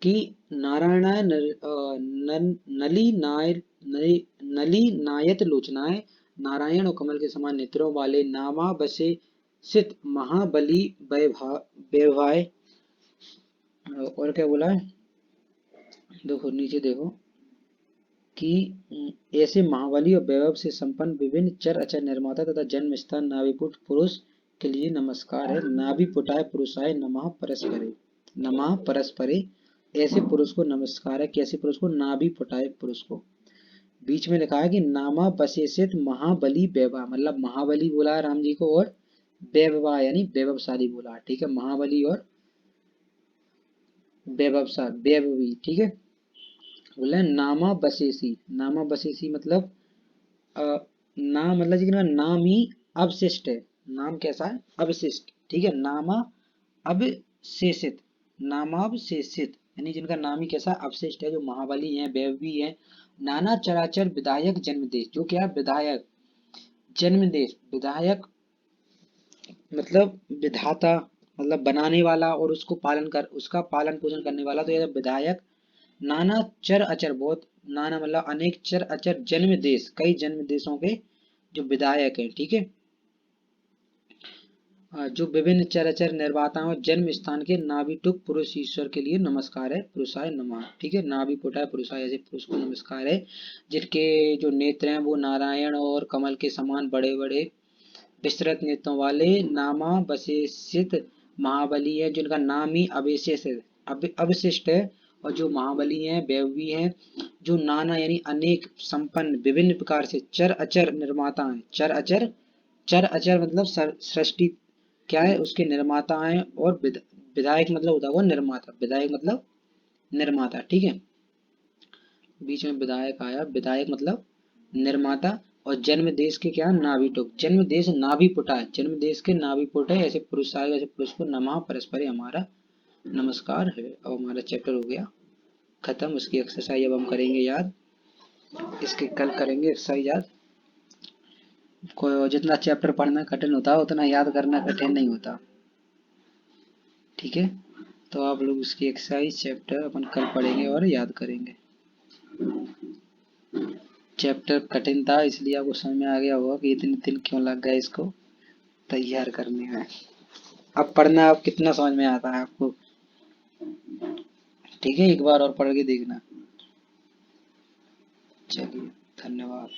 S1: कि नारायणाय नली नाय नली नायत लोचनाय, नारायण और कमल के समान नेत्रों वाले, नामा बसे सित महाबली वैभाय, और क्या बोला है, देखो नीचे देखो कि ऐसे महाबली और वैभव से संपन्न विभिन्न चर अचर निर्माता तथा जन्म स्थान नाभिपुट पुरुष के लिए नमस्कार है, नाभिपुटाय पुरुषाय नमः परस्परे, नमः परस्परे, ऐसे पुरुष को नमस्कार है, कैसे पुरुष को, नाभिपुटाय पुरुष को। बीच में लिखा है कि नामा बसेसित महाबली वैभव, मतलब महाबली बोला है राम जी को, और वैभवा यानी वैभवशाली बोला, ठीक है, महाबली और वैभवशाली, वैभवी, ठीक है। बोले नामा बसेसी, नामा बसेसी मतलब अ, नाम मतलब जी ना, नाम ही अवशिष्ट है, नाम कैसा है, अवशिष्ट, ठीक है, नामा अवशेषित, नामावशेषित यानी जिनका नाम ही कैसा अवशिष्ट है, जो महाबली है, वैभवी है, नाना चराचर विधायक जन्म देश, जो क्या है, विधायक जन्म देश, विधायक मतलब विधाता, मतलब बनाने वाला, और उसको पालन कर, उसका पालन पोषण करने वाला, तो यह विधायक, नाना चर अचर, बहुत नाना मतलब अनेक चर अचर जन्म देश, कई जन्म देशों के जो विधायक है, ठीक है, जो विभिन्न चर अचर निर्माताओं और जन्म स्थान के नाभिटुक पुरुष ईश्वर के लिए नमस्कार है, पुरुषाय नमः, ठीक है, नाभि पुटाय पुरुषाय, ऐसे पुरुष को नमस्कार है, जिनके जो नेत्र हैं वो नारायण और कमल के समान बड़े बड़े विस्तृत नेत्रों वाले, नामा वशेषित महाबली है, जिनका नाम ही अवशेष है, अवशिष्ट है, और जो महाबली हैं, वैभवी हैं, जो नाना यानी अनेक, संपन्न विभिन्न प्रकार से, चर अचर निर्माता हैं, चर अचर, चर अचर मतलब सृष्टि क्या है, उसके निर्माता हैं, और विधायक मतलब होता है निर्माता, विधायक मतलब निर्माता, ठीक है, बीच में विधायक आया, विधायक मतलब निर्माता, और जन्म देश के क्या, नाभिटुक, जन्म देश नाभिपुटा है, जन्म देश के नाभिपुट है, ऐसे पुरुष आएगा, ऐसे पुरुष को नमः परस्पर हमारा नमस्कार है। अब हमारा चैप्टर हो गया खत्म, उसकी एक्सरसाइज अब हम करेंगे याद, इसके कल करेंगे एक्सरसाइज याद, कोई जितना चैप्टर पढ़ना कठिन होता है उतना याद करना कठिन नहीं होता, ठीक है। तो आप लोग इसकी एक्सरसाइज चैप्टर अपन कल पढ़ेंगे और याद करेंगे। चैप्टर कठिन था इसलिए आपको समझ में आ गया होगा कि इतने दिन क्यों लग गए इसको तैयार करने में। अब पढ़ना आप कितना समझ में आता है आपको। ठीक है, एक बार और पढ़ के देखना। चलिए, धन्यवाद।